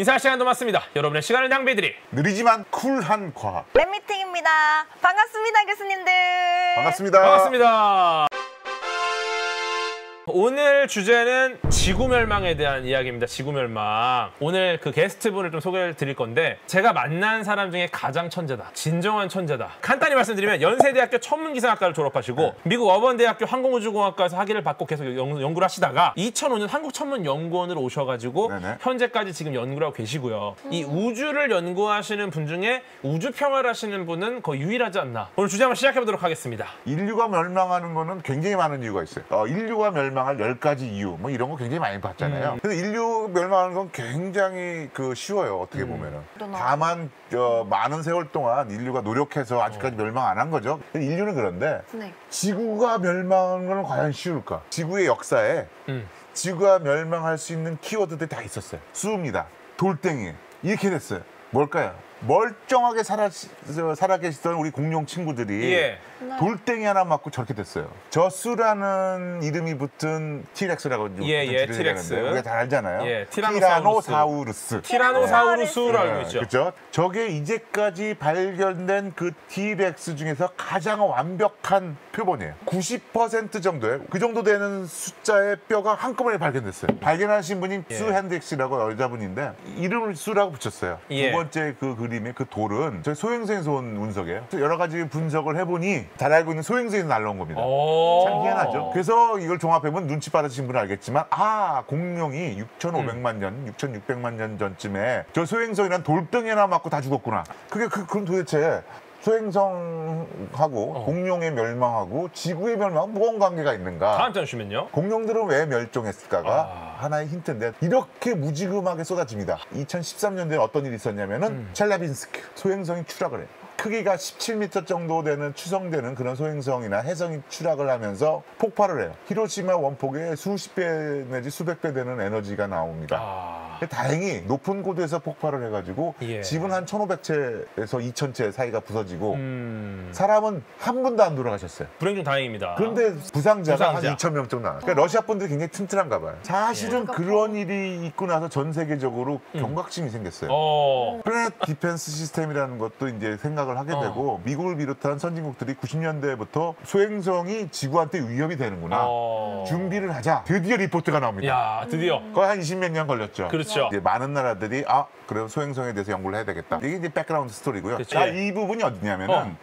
인사할 시간도 많습니다. 여러분의 시간을 낭비해드릴 느리지만 쿨한 과학. 랩미팅입니다. 반갑습니다, 교수님들. 반갑습니다. 반갑습니다. 오늘 주제는 지구 멸망에 대한 이야기입니다. 지구 멸망. 오늘 그 게스트분을 좀 소개를 드릴 건데 제가 만난 사람 중에 가장 천재다. 진정한 천재다. 간단히 말씀드리면 연세대학교 천문기상학과를 졸업하시고 미국 어번대학교 항공우주공학과에서 학위를 받고 계속 연구를 하시다가 2005년 한국천문연구원으로 오셔가지고 현재까지 지금 연구를 하고 계시고요. 이 우주를 연구하시는 분 중에 우주평을 하시는 분은 거의 유일하지 않나. 오늘 주제 한번 시작해보도록 하겠습니다. 인류가 멸망하는 거는 굉장히 많은 이유가 있어요. 인류가 멸망할 10가지 이유 뭐 이런 거 굉장히 많이 봤잖아요. 근데 인류 멸망하는 건 굉장히 쉬워요. 어떻게 보면은. 다만 많은 세월 동안 인류가 노력해서 아직까지 멸망 안 한 거죠. 인류는 그런데 지구가 멸망하는 건 과연 쉬울까? 지구의 역사에 지구가 멸망할 수 있는 키워드들이 다 있었어요. 수입니다. 돌덩이. 이렇게 됐어요. 뭘까요? 멀쩡하게 살아 계시던 우리 공룡 친구들이 돌덩이 하나 맞고 저렇게 됐어요. 저수라는 이름이 붙은 티렉스라고 티렉스. 우리가 잘 알잖아요. 티라노사우루스. 티라노사우루스로 알고 있죠. 그렇죠. 저게 이제까지 발견된 그 티렉스 중에서 가장 완벽한 표본이에요. 90% 정도예요. 그 정도 되는 숫자의 뼈가 한꺼번에 발견됐어요. 발견하신 분이 수 핸드릭스라고 여자분인데 이름을 수라고 붙였어요. 두 번째 그 그림의 그 돌은 저희 소행성에서 온 운석이에요. 여러 가지 분석을 해보니 잘 알고 있는 소행성에서 날라온 겁니다. 참 희한하죠. 그래서 이걸 종합해보면 눈치 빠르신 분은 알겠지만 공룡이 6,500만 년, 6,600만 년 전쯤에 저 소행성이란 돌덩이 하나 맞고 다 죽었구나. 그럼 도대체 소행성하고 공룡의 멸망하고 지구의 멸망은 무슨 관계가 있는가? 다음 잠시만요. 공룡들은 왜 멸종했을까가 하나의 힌트인데 이렇게 무지금하게 쏟아집니다. 2013년도에 어떤 일이 있었냐면은 첼라빈스크 소행성이 추락을 해요. 크기가 17m 정도 되는 추정되는 그런 소행성이나 해성이 추락을 하면서 폭발을 해요. 히로시마 원폭에 수십 배 내지 수백 배 되는 에너지가 나옵니다. 다행히 높은 고도에서 폭발을 해가지고 집은 한 1,500채에서 2,000채 사이가 부서지고 사람은 한 분도 안 돌아가셨어요. 불행 중 다행입니다. 그런데 부상자가 한 2,000명 정도 나와요. 그러니까 러시아 분들이 굉장히 튼튼한가 봐요. 사실은 그런 일이 있고 나서 전 세계적으로 경각심이 생겼어요. 플래닛 디펜스 시스템이라는 것도 이제 생각을 하게 되고 미국을 비롯한 선진국들이 90년대부터 소행성이 지구한테 위협이 되는구나. 준비를 하자. 드디어 리포트가 나옵니다. 야, 드디어. 거의 한 20몇 년 걸렸죠. 그렇죠. 이제 많은 나라들이 그럼 소행성에 대해서 연구를 해야 되겠다. 이게 이제 백그라운드 스토리고요. 그렇죠. 자, 이 부분이 어디냐면은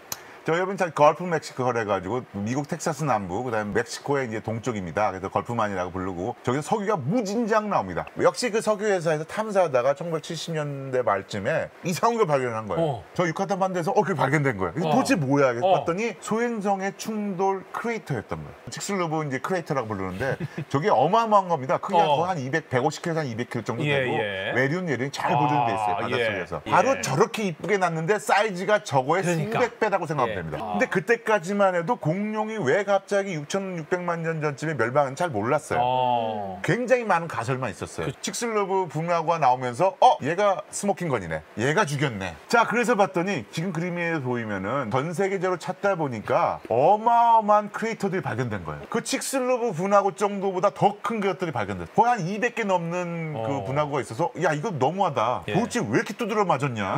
여러분 잘 걸프 멕시코를 해가지고 미국 텍사스 남부 그다음에 멕시코의 이제 동쪽입니다. 그래서 걸프만이라고 부르고 저기서 석유가 무진장 나옵니다. 역시 그 석유 회사에서 탐사하다가 1970년대 말쯤에 이상한 걸 발견한 거예요. 저 유카탄 반도에서 그게 발견된 거예요. 도대체 뭐야? 그래서 봤더니 소행성의 충돌 크레이터였던 거예요. 칙슬로브 이제 크레이터라고 부르는데 저게 어마어마한 겁니다. 크기가 거의 한 150km, 한 200km 정도 되고 외륜 잘 보존돼 있어요. 바닷속에서. 바로 저렇게 이쁘게 났는데 사이즈가 저거의 수백 배라고 생각합니다. 근데 그때까지만 해도 공룡이 왜 갑자기 6,600만 년 전쯤에 멸망은 잘 몰랐어요. 굉장히 많은 가설만 있었어요. 칙슬로브 붕괴가 나오면서 얘가 스모킹건이네. 얘가 죽였네. 자, 그래서 봤더니 지금 그림에 보이면은 전 세계적으로 찾다 보니까 어마어마한 크레이터들이 발견된 거예요. 그 칙슬로브 분화구 정도보다 더 큰 것들이 발견됐어요. 거의 한 200개 넘는 그 분화구가 있어서 야, 이거 너무하다. 도대체 왜 이렇게 두드려 맞았냐.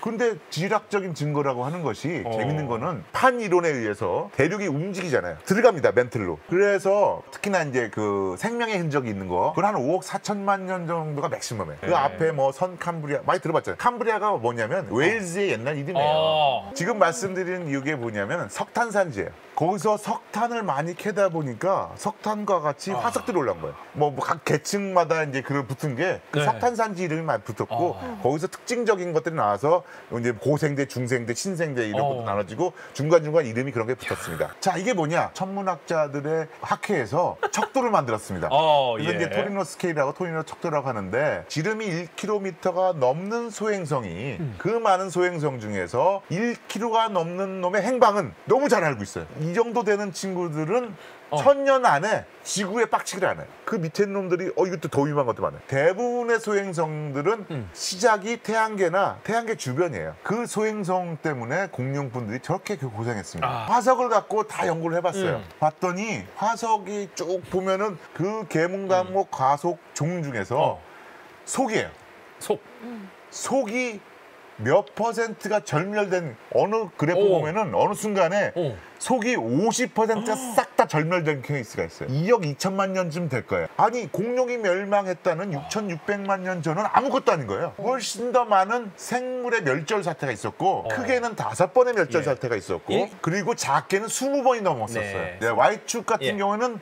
근데 지락적인 증거라고 하는 것이 재밌는 거는 판 이론에 의해서 대륙이 움직이잖아요. 들어갑니다, 멘틀로. 그래서 특히나 이제 그 생명의 흔적이 있는 거, 그건 한 5억 4천만 년 정도가 맥시멈이에요. 그 앞에 뭐 선 캄브리아 많이 들어봤잖아요. 캄브리아가 뭐냐면 웨일즈의 옛날 이름이에요. 지금 말씀드린 이게 뭐냐면 석탄산지예요. 거기서 석탄을 많이 캐다 보니까 석탄과 같이 화석들이 올라온 거예요. 뭐 각 계층마다 이제 그걸 붙은 게 그 석탄산지 이름이 많이 붙었고 거기서 특징적인 것들이 나와서 이제 고생대, 중생대, 신생대 이런 것도 나눠지고 중간중간 이름이 그런 게 붙었습니다. 자, 이게 뭐냐? 천문학자들의 학회에서 척도를 만들었습니다. 그래서 이제 토리노 스케일이라고 토리노 척도라고 하는데 지름이 1km가 넘는 소행성이 그 많은 소행성 중에서 1km가 넘는 놈의 행방은 너무 잘 알고 있어요. 이 정도 되는 친구들은 1000년 안에 지구에 빡치기를 안 해요. 그 밑에 놈들이 이것도 더 위험한 것도 많아요. 대부분의 소행성들은 시작이 태양계나 태양계 주변이에요. 그 소행성 때문에 공룡분들이 저렇게 고생했습니다. 화석을 갖고 다 연구를 해봤어요. 봤더니 화석이 쭉 보면은 그 계문과목 과속 종 중에서 속이에요. 속이 몇 퍼센트가 절멸된 어느 그래프 오. 보면은 어느 순간에 오. 속이 50%가 싹 다 절멸된 케이스가 있어요. 2억 2천만 년쯤 될 거예요. 아니 공룡이 멸망했다는 6,600만 년 전은 아무것도 아닌 거예요. 훨씬 더 많은 생물의 멸절 사태가 있었고 크게는 5번의 멸절 예. 사태가 있었고 예? 그리고 작게는 20번이 넘었었어요. 네. 네, Y축 같은 예. 경우는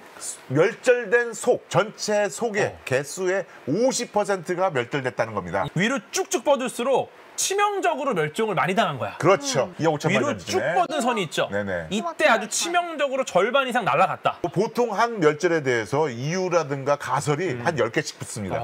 멸절된 속, 전체 속의 개수의 50%가 멸절됐다는 겁니다. 위로 쭉쭉 뻗을수록 치명적으로 멸종을 많이 당한 거야. 그렇죠. 2억 5천만 위로 년 쭉 전에. 뻗은 선이 있죠. 네네. 이때 아주 치명적으로 절반 이상 날아갔다. 보통 한 멸절에 대해서 이유라든가 가설이 한 10개씩 붙습니다.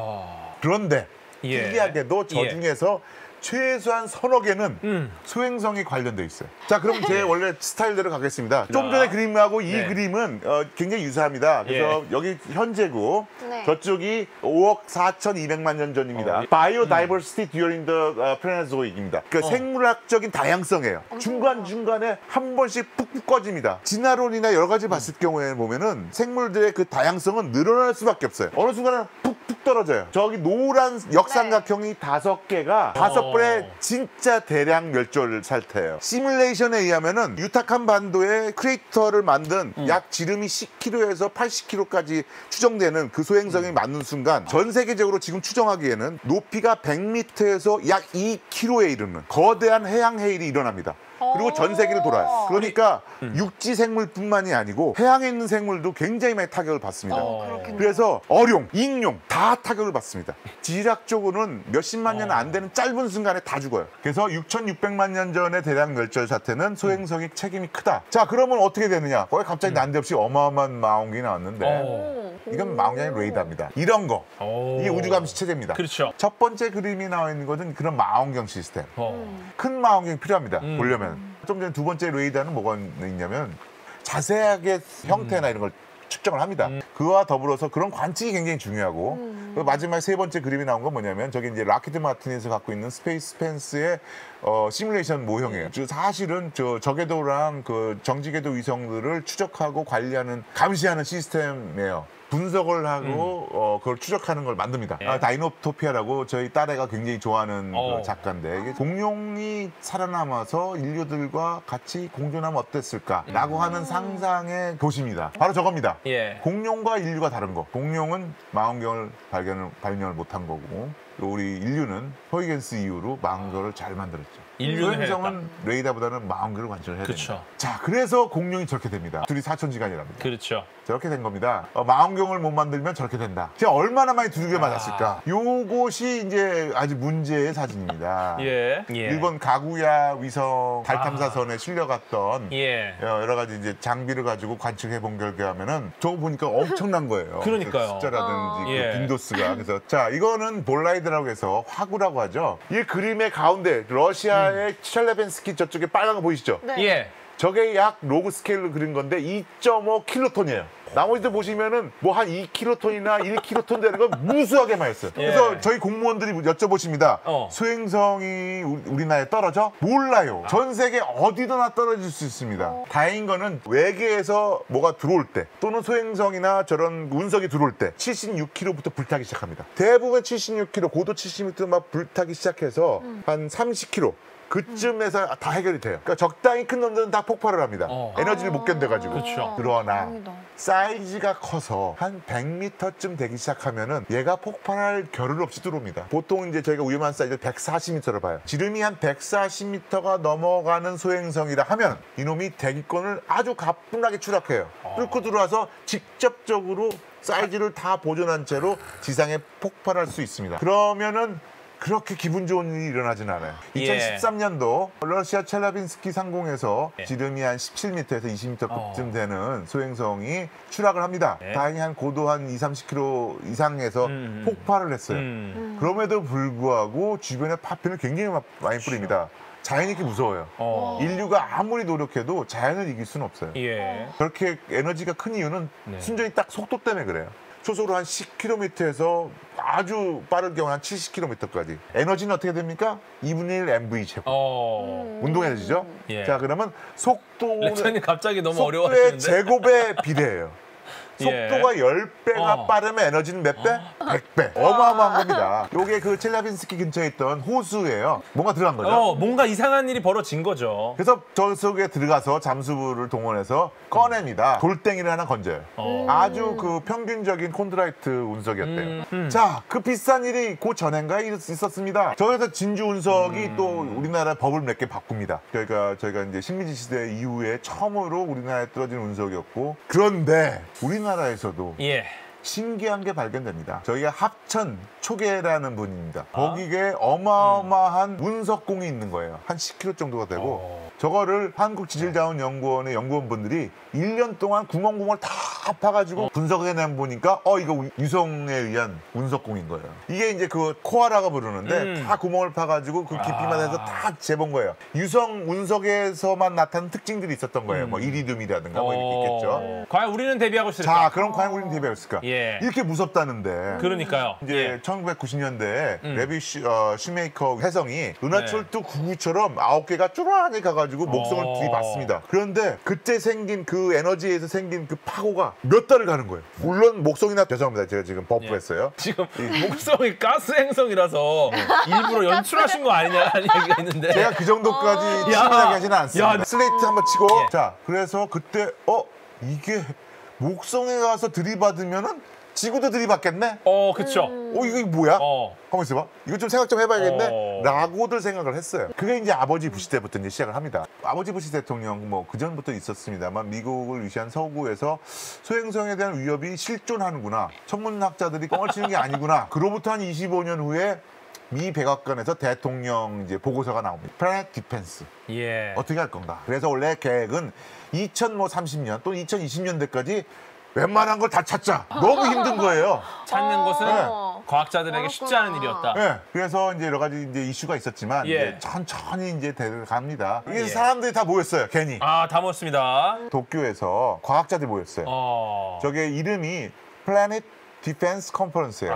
그런데 예. 특이하게도 저 예. 중에서 최소한 서너 개는 소행성이 관련돼 있어요. 자, 그럼 제 원래 스타일대로 가겠습니다. 좀 전에 그림하고 이 네. 그림은 굉장히 유사합니다. 그래서 여기 현재고 네. 저쪽이 5억 4,200만 년 전입니다. Biodiversity during the Paleozoic입니다. 그 생물학적인 다양성이에요. 중간중간에 한 번씩 푹푹 꺼집니다. 진화론이나 여러 가지 봤을 경우에 보면은 생물들의 그 다양성은 늘어날 수밖에 없어요. 어느 순간은 푹푹 떨어져요. 저기 노란 역삼각형이 5개가 5번의 진짜 대량 멸절 상태예요. 시뮬레이션에 의하면은 유타칸 반도의 크레이터를 만든 약 지름이 10km에서 80km까지 추정되는 그 소행성이 맞는 순간 전 세계적으로 지금 추정하기에는 높이가 100m에서 약 2km에 이르는 거대한 해양 해일이 일어납니다. 그리고 전 세계를 돌아요. 그러니까 육지 생물뿐만이 아니고 해양에 있는 생물도 굉장히 많이 타격을 받습니다. 그렇겠네요. 그래서 어룡, 익룡 다 타격을 받습니다. 지질학적으로는 몇십만 년 안 되는 짧은 순간에 다 죽어요. 그래서 6,600만 년 전의 대량 멸절 사태는 소행성이 책임이 크다. 자, 그러면 어떻게 되느냐? 거기 갑자기 난데없이 어마어마한 마옹이 나왔는데 이건 마옹이 아니라 레이더입니다. 이런 거. 이게 우주감시 체제입니다. 그렇죠. 첫 번째 그림이 나와 있는 것은 그런 망원경 시스템. 큰 망원경이 필요합니다. 보려면. 좀 전에 두 번째 레이더는 뭐가 있냐면 자세하게 형태나 이런 걸 측정을 합니다. 그와 더불어서 그런 관측이 굉장히 중요하고 그 마지막 세 번째 그림이 나온 건 뭐냐면 저기 이제 락히드 마틴에서 갖고 있는 스페이스 펜스의 시뮬레이션 모형이에요. 사실은 저 저궤도랑 그 정지궤도 위성들을 추적하고 관리하는 감시하는 시스템이에요. 분석을 하고 그걸 추적하는 걸 만듭니다. 다이노토피아라고 저희 딸애가 굉장히 좋아하는 그 작가인데 이게 공룡이 살아남아서 인류들과 같이 공존하면 어땠을까라고 하는 상상의 도시입니다. 바로 저겁니다. 예. 공룡과 인류가 다른 거. 공룡은 망원경을 발견을 못한 거고 우리 인류는 허이겐스 이후로 망원경을 잘 만들었죠. 인류는 소행성은 레이더보다는 망원경을 관찰을 해야 그쵸. 됩니다. 자, 그래서 공룡이 저렇게 됩니다. 둘이 4,000시간이랍니다. 그렇죠. 저렇게 된 겁니다. 망원경을 못 만들면 저렇게 된다. 제가 얼마나 많이 두들겨 맞았을까. 요것이 이제 아주 문제의 사진입니다. 예. 일본 가구야 위성 달 탐사선에 실려갔던 예. 여러 가지 이제 장비를 가지고 관측해 본 결과면은 저거 보니까 엄청난 거예요. 그러니까요. 그 숫자라든지 예. 그 빈도수가. 그래서 자, 이거는 볼라이드라고 해서 화구라고 하죠. 이 그림의 가운데 러시아의 첼레벤스키 저쪽에 빨간 거 보이시죠? 네. 예. 저게 약 로그 스케일로 그린 건데 2.5 킬로톤이에요. 나머지도 보시면은 뭐 한 2킬로톤이나 1킬로톤 되는 건 무수하게 많이 했어요. 그래서 저희 공무원들이 여쭤보십니다. 소행성이 우리나라에 떨어져? 몰라요. 전 세계 어디서나 떨어질 수 있습니다. 다행인 거는 외계에서 뭐가 들어올 때 또는 소행성이나 저런 운석이 들어올 때 76km부터 불타기 시작합니다. 대부분 76km, 고도 70m 막 불타기 시작해서 한 30km 그쯤에서 다 해결이 돼요. 그러니까 적당히 큰 놈들은 다 폭발을 합니다. 에너지를 못 견뎌가지고. 그렇죠. 그러나 다행이다. 사이즈가 커서 한 100m쯤 되기 시작하면은 얘가 폭발할 겨를 없이 들어옵니다. 보통 이제 저희가 위험한 사이즈 140m를 봐요. 지름이 한 140m가 넘어가는 소행성이라 하면 이놈이 대기권을 아주 가뿐하게 추락해요. 뚫고 들어와서 직접적으로 사이즈를 다 보존한 채로 지상에 폭발할 수 있습니다. 그러면은 그렇게 기분 좋은 일이 일어나진 않아요. 2013년도 러시아 첼라빈스키 상공에서 지름이 한 17m에서 20m쯤 되는 소행성이 추락을 합니다. 다행히 한 고도 한 30km 이상에서 폭발을 했어요. 그럼에도 불구하고 주변에 파편을 굉장히 많이 뿌립니다. 자연이 이렇게 무서워요. 인류가 아무리 노력해도 자연을 이길 수는 없어요. 예. 그렇게 에너지가 큰 이유는 순전히 딱 속도 때문에 그래요. 초속으로 한 10km에서 아주 빠른 경우 한 70km까지. 에너지는 어떻게 됩니까? 2분의 1 MV 제곱. 운동 에너지죠? 예. 자, 그러면 속도는 렉처님 갑자기 너무 속도의 어려워하시는데. 제곱에 비례해요. 속도가 10배가 빠르면 에너지는 몇 배? 100배. 어마어마한 겁니다. 요게 그 첼라빈스키 근처에 있던 호수예요. 뭔가 들어간 거죠. 뭔가 이상한 일이 벌어진 거죠. 그래서 저 속에 들어가서 잠수부를 동원해서 꺼냅니다. 돌덩이를 하나 건져요. 아주 그 평균적인 콘드라이트 운석이었대요. 자, 그 비싼 일이 그 전엔가에 있었습니다. 저기서 진주 운석이 또 우리나라 법을 몇 개 바꿉니다. 그러니까 저희가 이제 식민지 시대 이후에 처음으로 우리나라에 떨어진 운석이었고, 그런데 우리나라에서도 예. 신기한 게 발견됩니다. 저희가 합천 초계라는 분입니다. 거기에 어마어마한 운석공이 있는 거예요. 한 10km 정도가 되고 저거를 한국지질자원연구원의 연구원분들이 1년 동안 구멍구멍을 다 파가지고 분석해내 보니까 이거 유성에 의한 운석공인 거예요. 이게 이제 그 코아라가 부르는데 다 구멍을 파가지고 그 깊이만 해서 다 재본 거예요. 유성 운석에서만 나타나는 특징들이 있었던 거예요. 뭐 이리듐이라든가 뭐 이렇게 있겠죠. 과연 우리는 데뷔하고 있을까? 자, 그럼 과연 우리는 데뷔했을까? 예. 이렇게 무섭다는데. 그러니까요. 이제 1990년대에 레비 슈메이커 혜성이 은하철도 99처럼 9개가 쭈라하게 가가지고 목성을 들이받습니다. 그런데 그때 생긴 그 에너지에서 생긴 그 파고가 몇 달을 가는 거예요. 물론 목성이나 죄송합니다. 제가 지금 버프했어요. 지금 목성이 가스 행성이라서 일부러 연출하신 거 아니냐라는 얘기가 있는데. 제가 그 정도까지 치밀하게 하지는 않습니다. 슬레이트 한번 치고. 자, 그래서 그때 이게 목성에 가서 들이받으면은 지구도 들이받겠네? 그쵸. 이거 뭐야? 가만 있어봐. 이거 좀 생각 좀 해봐야겠네? 라고들 생각을 했어요. 그게 이제 아버지 부시 때부터 이제 시작을 합니다. 아버지 부시 대통령 뭐 그전부터 있었습니다만 미국을 위시한 서구에서 소행성에 대한 위협이 실존하는구나. 천문학자들이 뻥을 치는 게 아니구나. 그로부터 한 25년 후에 미 백악관에서 대통령 이제 보고서가 나옵니다. 플래닛 디펜스. 예. 어떻게 할 건가? 그래서 원래 계획은 2030년 또는 2020년대까지 웬만한 걸 다 찾자. 너무 힘든 거예요. 찾는 것은 과학자들에게 쉽지 않은 일이었다. 네. 그래서 이제 여러 가지 이제 이슈가 있었지만 이제 천천히 이제 대들갑니다. 이게 사람들이 다 모였어요. 괜히. 다 모였습니다. 도쿄에서 과학자들이 모였어요. 저게 이름이 플래닛 디펜스 컨퍼런스예요.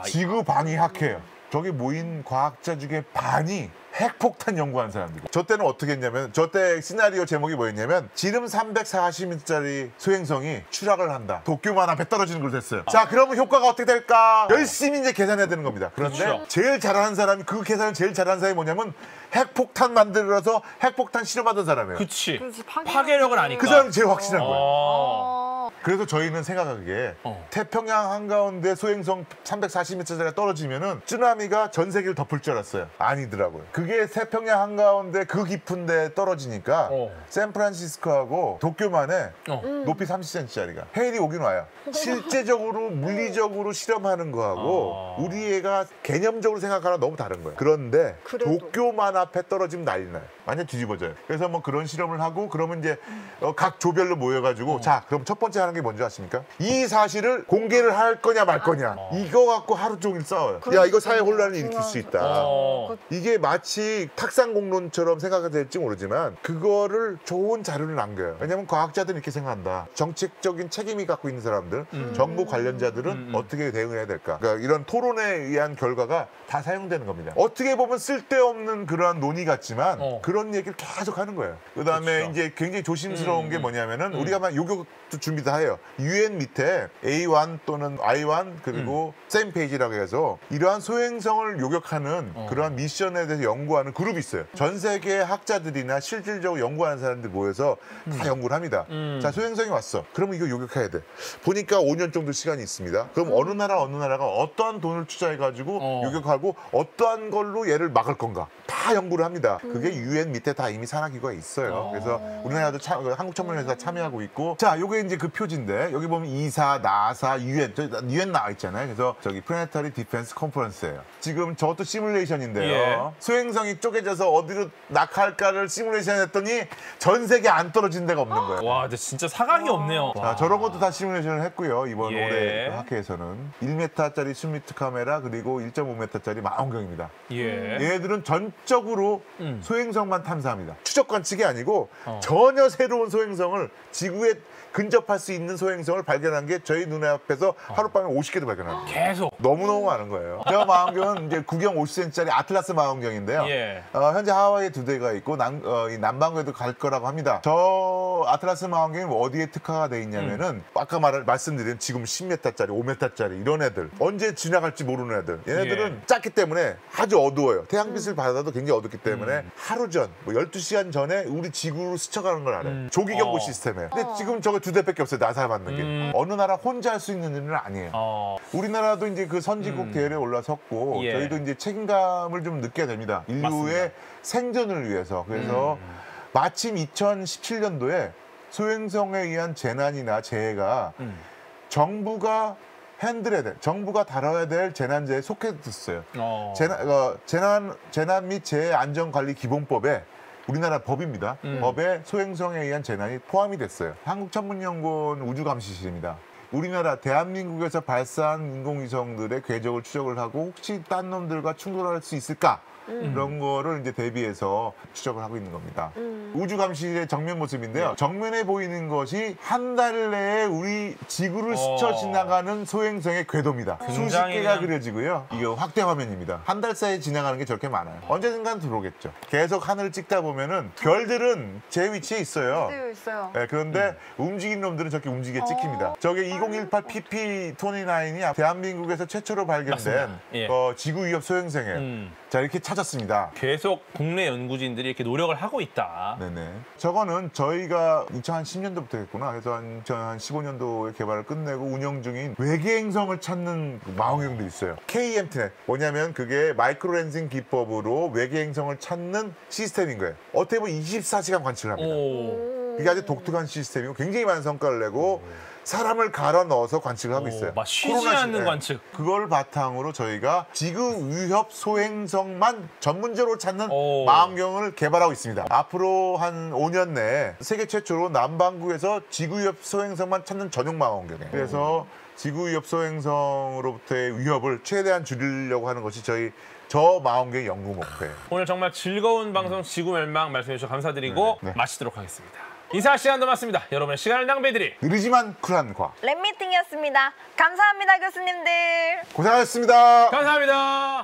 지구 방위 학회예요. 저기 모인 과학자 중에 반이 핵폭탄 연구하는 사람들이에요. 저 때는 어떻게 했냐면, 저 때 시나리오 제목이 뭐였냐면 지름 340m짜리 소행성이 추락을 한다. 도쿄만 앞에 떨어지는 걸로 됐어요. 자, 그러면 효과가 어떻게 될까? 열심히 이제 계산해야 되는 겁니다. 그런데 그렇죠. 제일 잘하는 사람이, 그 계산을 제일 잘하는 사람이 뭐냐면 핵폭탄 만들어서 핵폭탄 실험하던 사람이에요. 그치. 파괴력을 아니까. 그 사람이 제일 확실한 거예요. 그래서 저희는 생각하기에 태평양 한가운데 소행성 340m짜리가 떨어지면은 쓰나미가 전 세계를 덮을 줄 알았어요. 아니더라고요. 그게 태평양 한가운데 그 깊은 데 떨어지니까 샌프란시스코하고 도쿄만에 높이 30cm짜리가 해일이 오긴 와요. 실제적으로 물리적으로 실험하는 거하고 우리 애가 개념적으로 생각하는 너무 다른 거예요. 그런데 도쿄만 앞에 떨어지면 난리 나요. 완전 뒤집어져요. 그래서 뭐 그런 실험을 하고, 그러면 이제 각 조별로 모여가지고 자, 그럼 첫 번째 하는 게 뭔지 아십니까? 이 사실을 공개를 할 거냐 말 거냐. 이거 갖고 하루 종일 싸워요. 야, 이거 사회 혼란을 일으킬 수 있다. 이게 마치 탁상공론처럼 생각이 될지 모르지만 그거를 좋은 자료를 남겨요. 왜냐하면 과학자들은 이렇게 생각한다. 정책적인 책임이 갖고 있는 사람들, 정부 관련자들은 어떻게 대응해야 될까? 그러니까 이런 토론에 의한 결과가 다 사용되는 겁니다. 어떻게 보면 쓸데없는 그러한 논의 같지만 그런 얘기를 계속 하는 거예요. 그다음에 그렇죠. 이제 굉장히 조심스러운 게 뭐냐면은 우리가 막 요격도 준비 다 해요. UN 밑에 A1 또는 I1 그리고 same page라고 해서 이러한 소행성을 요격하는 그러한 미션에 대해서 연구하는 그룹이 있어요. 전 세계 학자들이나 실질적으로 연구하는 사람들 모여서 다 연구를 합니다. 자, 소행성이 왔어. 그러면 이거 요격해야 돼. 보니까 5년 정도 시간이 있습니다. 그럼 어느 나라가 어떠한 돈을 투자해가지고 요격하고 어떠한 걸로 얘를 막을 건가. 다 연구를 합니다. 그게 UN 밑에 다 이미 산하기구가 있어요. 그래서 우리나라도 한국천문회사 참여하고 있고. 자, 요게 이제 그 표지인데 여기 보면 이사, 나사, UN 나와 있잖아요. 그래서 저기 플래네터리 디펜스 컨퍼런스예요. 지금 저것도 시뮬레이션인데요. 소행성이 쪼개져서 어디로 낙하할까를 시뮬레이션 했더니 전 세계 안 떨어진 데가 없는 거예요. 와, 근데 진짜 사각이 없네요. 자, 저런 것도 다 시뮬레이션을 했고요. 이번 예. 올해 그 학회에서는 1m짜리 스미트 카메라 그리고 1.5m짜리 망원경입니다. 얘네들은 전적으로 소행성만 탐사합니다. 추적 관측이 아니고 전혀 새로운 소행성을 지구에 근접할 수 있는 소행성을 발견한 게 저희 눈앞에서 하룻밤에 50개도 발견합니다. 계속. 너무너무 많은 거예요. 저 망원경은 이제 구경 50cm짜리 아틀라스 망원경인데요. 현재 하와이에 2대가 있고 이 남반구에도 갈 거라고 합니다. 저 아틀라스 망원경이 어디에 특화가 돼 있냐면은 아까 말씀드린 지금 10m짜리, 5m짜리 이런 애들 언제 지나갈지 모르는 애들 얘네들은 작기 때문에 아주 어두워요. 태양빛을 받아도 굉장히 어둡기 때문에 하루 전, 뭐 12시간 전에 우리 지구로 스쳐가는 걸 알아요. 조기 경보 시스템에. 근데 지금 저거 2대밖에 없어요. 나사 받는 게. 어느 나라 혼자 할 수 있는 일은 아니에요. 우리나라도 이제 그 선진국 대열에 올라섰고 예. 저희도 이제 책임감을 좀 느껴야 됩니다. 인류의 맞습니다. 생존을 위해서. 그래서 마침 2017년도에 소행성에 의한 재난이나 재해가 정부가 핸들해야 돼. 정부가 다뤄야 될 재난재해에 속해졌어요. 재난 및 재해 안전관리 기본법에 우리나라 법입니다. 법에 소행성에 의한 재난이 포함이 됐어요. 한국천문연구원 우주감시실입니다. 우리나라 대한민국에서 발사한 인공위성들의 궤적을 추적을 하고 혹시 딴 놈들과 충돌할 수 있을까? 그런 거를 이제 대비해서 추적을 하고 있는 겁니다. 우주감시실의 정면 모습인데요. 정면에 보이는 것이 한 달 내에 우리 지구를 스쳐 지나가는 소행성의 궤도입니다. 수십 개가 그려지고요. 이게 확대 화면입니다. 한 달 사이에 지나가는 게 저렇게 많아요. 언젠간 들어오겠죠. 계속 하늘을 찍다 보면은 별들은 제 위치에 있어요. 있어요. 네, 그런데 움직이는 놈들은 저렇게 움직이게 찍힙니다. 저게 2018 PP29이 대한민국에서 최초로 발견된 예. 지구 위협 소행성이에요. 자, 이렇게 찾았습니다. 계속 국내 연구진들이 이렇게 노력을 하고 있다. 네네. 저거는 저희가 2010년도부터 했구나. 그래서 한 2015년도에 개발을 끝내고 운영 중인 외계 행성을 찾는 망원경도 있어요. KMTnet. 뭐냐면 그게 마이크로렌징 기법으로 외계 행성을 찾는 시스템인 거예요. 어떻게 보면 24시간 관측을 합니다. 이게 아주 독특한 시스템이고 굉장히 많은 성과를 내고 사람을 갈아 넣어서 관측을 하고 있어요. 막 쉬지 않는 관측. 그걸 바탕으로 저희가 지구 위협 소행성만 전문적으로 찾는 망원경을 개발하고 있습니다. 앞으로 한 5년 내에 세계 최초로 남반구에서 지구 위협 소행성만 찾는 전용 망원경이에요. 그래서 지구 위협 소행성으로부터의 위협을 최대한 줄이려고 하는 것이 저 망원경의 연구 목표예요. 오늘 정말 즐거운 방송 지구멸망 말씀해 주셔서 감사드리고 네. 마치도록 하겠습니다. 인사 시간도 맞습니다. 여러분의 시간을 낭비해드릴 느리지만 쿨한 과학. 랩미팅이었습니다. 감사합니다, 교수님들. 고생하셨습니다. 감사합니다.